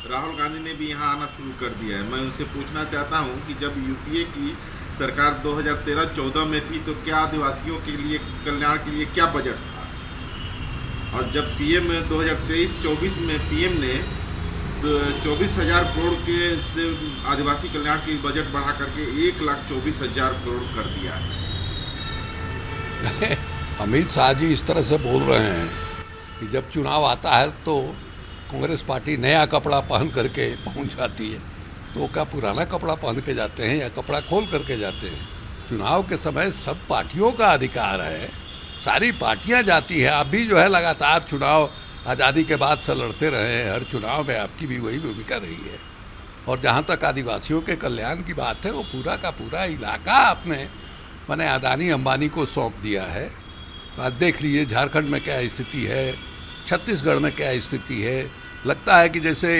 राहुल गांधी ने भी यहाँ आना शुरू कर दिया है। मैं उनसे पूछना चाहता हूँ कि जब यूपीए की सरकार 2013-14 में थी तो क्या आदिवासियों के लिए कल्याण के लिए क्या बजट था, और जब पीएम 2023-24 में पीएम ने 24,000 करोड़ के से आदिवासी कल्याण की बजट बढ़ा करके 1,24,000 करोड़ कर दिया है। अमित शाह जी इस तरह से बोल रहे हैं कि जब चुनाव आता है तो कांग्रेस पार्टी नया कपड़ा पहन करके पहुंच जाती है। तो क्या पुराना कपड़ा पहन के जाते हैं या कपड़ा खोल करके जाते हैं? चुनाव के समय सब पार्टियों का अधिकार है, सारी पार्टियां जाती हैं। आप भी जो है लगातार चुनाव आज़ादी के बाद से लड़ते रहे हैं, हर चुनाव में आपकी भी वही भूमिका रही है। और जहाँ तक आदिवासियों के कल्याण की बात है, वो पूरा का पूरा इलाका आपने मैंने अदानी अंबानी को सौंप दिया है। आज देख लीजिए झारखंड में क्या स्थिति है, छत्तीसगढ़ में क्या स्थिति है। लगता है कि जैसे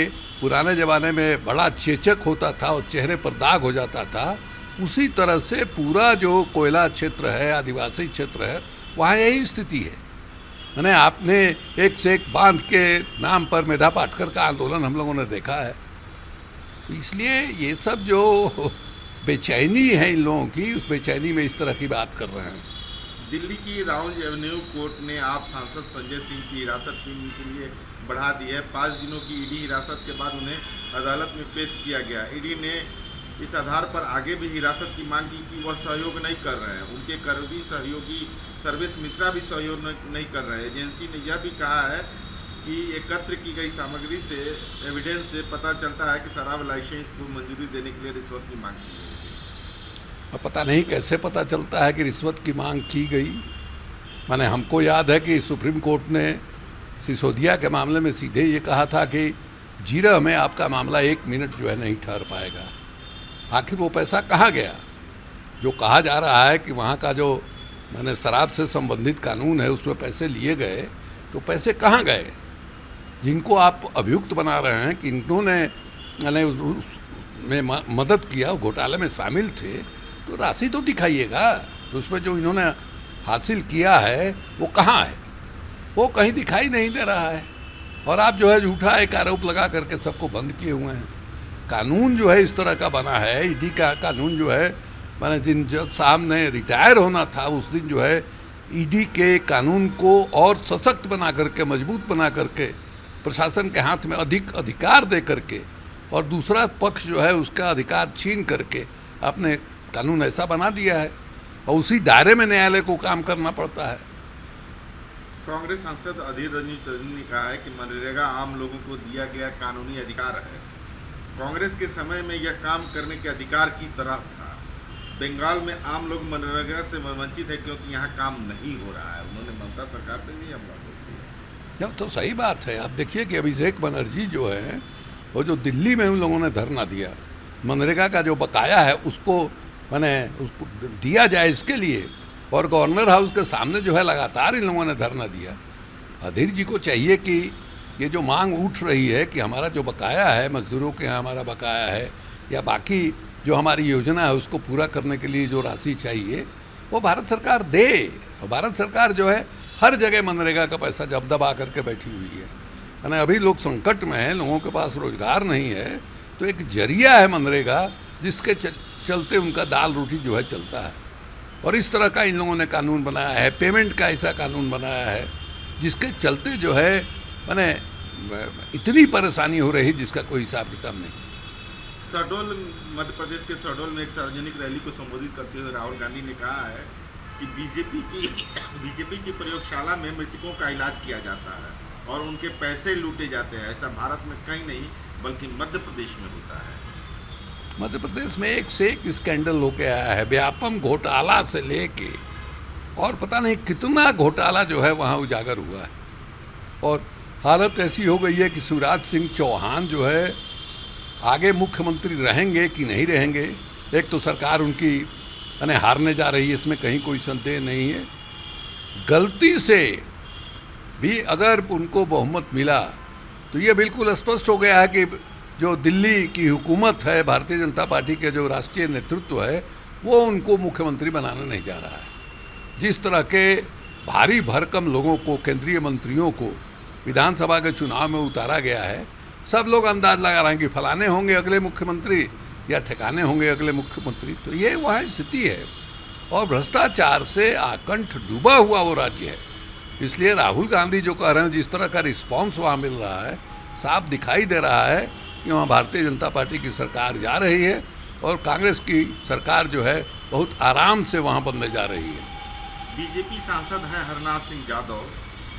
पुराने ज़माने में बड़ा चेचक होता था और चेहरे पर दाग हो जाता था, उसी तरह से पूरा जो कोयला क्षेत्र है, आदिवासी क्षेत्र है, वहाँ यही स्थिति है। मैंने आपने एक से एक बांध के नाम पर मेधा पाटकर का आंदोलन हम लोगों ने देखा है। तो इसलिए ये सब जो बेचैनी है इन लोगों की, उस बेचैनी में इस तरह की बात कर रहे हैं। दिल्ली की राउंड एवेन्यू कोर्ट ने आप सांसद संजय सिंह की हिरासत 3 दिन के लिए बढ़ा दी है। 5 दिनों की ईडी हिरासत के बाद उन्हें अदालत में पेश किया गया। ईडी ने इस आधार पर आगे भी हिरासत की मांग की कि वह सहयोग नहीं कर रहे हैं। उनके करीबी सहयोगी सर्वेश मिश्रा भी सहयोग नहीं कर रहे हैं। एजेंसी ने यह भी कहा है कि एकत्र की गई सामग्री से, एविडेंस से पता चलता है कि शराब लाइसेंस को मंजूरी देने के लिए रिश्वत की मांग की गई। अब पता नहीं कैसे पता चलता है कि रिश्वत की मांग की गई। माने हमको याद है कि सुप्रीम कोर्ट ने सिसोदिया के मामले में सीधे ये कहा था कि जीरा में आपका मामला 1 मिनट जो है नहीं ठहर पाएगा। आखिर वो पैसा कहाँ गया? जो कहा जा रहा है कि वहाँ का जो मैंने शराब से संबंधित कानून है उसमें पैसे लिए गए, तो पैसे कहाँ गए? जिनको आप अभियुक्त बना रहे हैं कि इन्होंने मैंने उसमें मदद किया, घोटाले में शामिल थे, तो राशि तो दिखाइएगा। तो उसमें जो इन्होंने हासिल किया है वो कहाँ है? वो कहीं दिखाई नहीं दे रहा है। और आप जो है झूठा एक आरोप लगा करके सबको बंद किए हुए हैं। कानून जो है इस तरह का बना है, ईडी का कानून जो है, मैंने जिन जज साहब ने रिटायर होना था उस दिन जो है ईडी के कानून को और सशक्त बना करके, मजबूत बना करके, प्रशासन के हाथ में अधिक अधिकार दे करके और दूसरा पक्ष जो है उसका अधिकार छीन करके आपने कानून ऐसा बना दिया है, और उसी दायरे में न्यायालय को काम करना पड़ता है। कांग्रेस सांसद अधीर रंजन ने कहा है कि मनरेगा आम लोगों को दिया गया कानूनी अधिकार है। कांग्रेस के समय में यह काम करने के अधिकार की तरह था। बंगाल में आम लोग मनरेगा से वंचित है क्योंकि यहाँ काम नहीं हो रहा है। उन्होंने ममता सरकार पर भी हमला बोल दिया। तो सही बात है। आप देखिए कि अभिषेक बनर्जी जो है, वो जो दिल्ली में उन लोगों ने धरना दिया, मनरेगा का जो बकाया है उसको मैंने उसको दिया जाए इसके लिए, और गवर्नर हाउस के सामने जो है लगातार इन लोगों ने धरना दिया। अधीर जी को चाहिए कि ये जो मांग उठ रही है कि हमारा जो बकाया है, मजदूरों के यहाँ हमारा बकाया है, या बाकी जो हमारी योजना है उसको पूरा करने के लिए जो राशि चाहिए वो भारत सरकार दे। और भारत सरकार जो है हर जगह मनरेगा का पैसा जब दबा करके बैठी हुई है। यानी अभी लोग संकट में हैं, लोगों के पास रोजगार नहीं है, तो एक जरिया है मनरेगा जिसके चलते उनका दाल रोटी जो है चलता है। और इस तरह का इन लोगों ने कानून बनाया है, पेमेंट का ऐसा कानून बनाया है जिसके चलते जो है मैंने इतनी परेशानी हो रही जिसका कोई हिसाब किताब नहीं। शहडोल, मध्य प्रदेश के शहडोल में एक सार्वजनिक रैली को संबोधित करते हुए राहुल गांधी ने कहा है कि बीजेपी की प्रयोगशाला में मृतकों का इलाज किया जाता है और उनके पैसे लूटे जाते हैं। ऐसा भारत में कहीं नहीं बल्कि मध्य प्रदेश में होता है। मध्य प्रदेश में एक से एक स्कैंडल होके आया है, व्यापम घोटाला से लेके और पता नहीं कितना घोटाला जो है वहाँ उजागर हुआ है। और हालत ऐसी हो गई है कि शिवराज सिंह चौहान जो है आगे मुख्यमंत्री रहेंगे कि नहीं रहेंगे। एक तो सरकार उनकी यानी हारने जा रही है, इसमें कहीं कोई संदेह नहीं है। गलती से भी अगर उनको बहुमत मिला तो ये बिल्कुल स्पष्ट हो गया है कि जो दिल्ली की हुकूमत है, भारतीय जनता पार्टी के जो राष्ट्रीय नेतृत्व है, वो उनको मुख्यमंत्री बनाने नहीं जा रहा है। जिस तरह के भारी भरकम लोगों को, केंद्रीय मंत्रियों को विधानसभा के चुनाव में उतारा गया है, सब लोग अंदाज लगा रहे हैं कि फलाने होंगे अगले मुख्यमंत्री या ठिकाने होंगे अगले मुख्यमंत्री। तो ये वहाँ स्थिति है और भ्रष्टाचार से आकंठ डूबा हुआ वो राज्य है। इसलिए राहुल गांधी जो कह रहे हैं, जिस तरह का रिस्पांस वहाँ मिल रहा है, साफ दिखाई दे रहा है कि वहाँ भारतीय जनता पार्टी की सरकार जा रही है और कांग्रेस की सरकार जो है बहुत आराम से वहाँ बनने जा रही है। बीजेपी सांसद हैं हरनाथ सिंह यादव,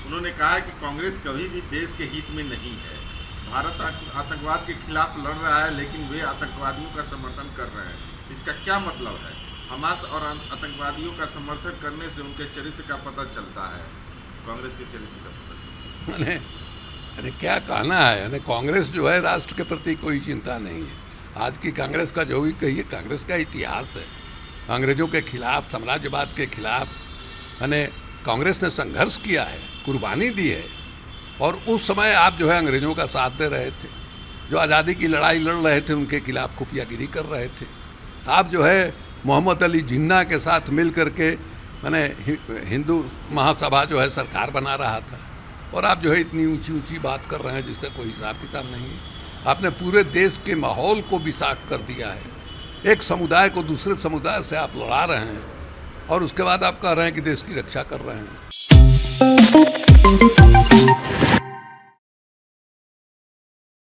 उन्होंने कहा है कि कांग्रेस कभी भी देश के हित में नहीं है। भारत आतंकवाद के खिलाफ लड़ रहा है, लेकिन वे आतंकवादियों का समर्थन कर रहे हैं। इसका क्या मतलब है? हमास और आतंकवादियों का समर्थन करने से उनके चरित्र का पता चलता है, कांग्रेस के चरित्र का पता चलता है। यानी क्या कहना है, यानी कांग्रेस जो है राष्ट्र के प्रति कोई चिंता नहीं है। आज की कांग्रेस का जो भी कहिए, कांग्रेस का इतिहास है अंग्रेजों के खिलाफ, साम्राज्यवाद के खिलाफ। यानी कांग्रेस ने संघर्ष किया है, कुर्बानी दी है और उस समय आप जो है अंग्रेजों का साथ दे रहे थे, जो आज़ादी की लड़ाई लड़ रहे थे उनके खिलाफ खुफियागिरी कर रहे थे। आप जो है मोहम्मद अली जिन्ना के साथ मिल करके मैंने हिंदू महासभा जो है सरकार बना रहा था और आप जो है इतनी ऊंची ऊंची बात कर रहे हैं जिसका कोई हिसाब किताब नहीं है। आपने पूरे देश के माहौल को विषाक्त कर दिया है। एक समुदाय को दूसरे समुदाय से आप लड़ा रहे हैं और उसके बाद आप कह रहे हैं कि देश की रक्षा कर रहे हैं।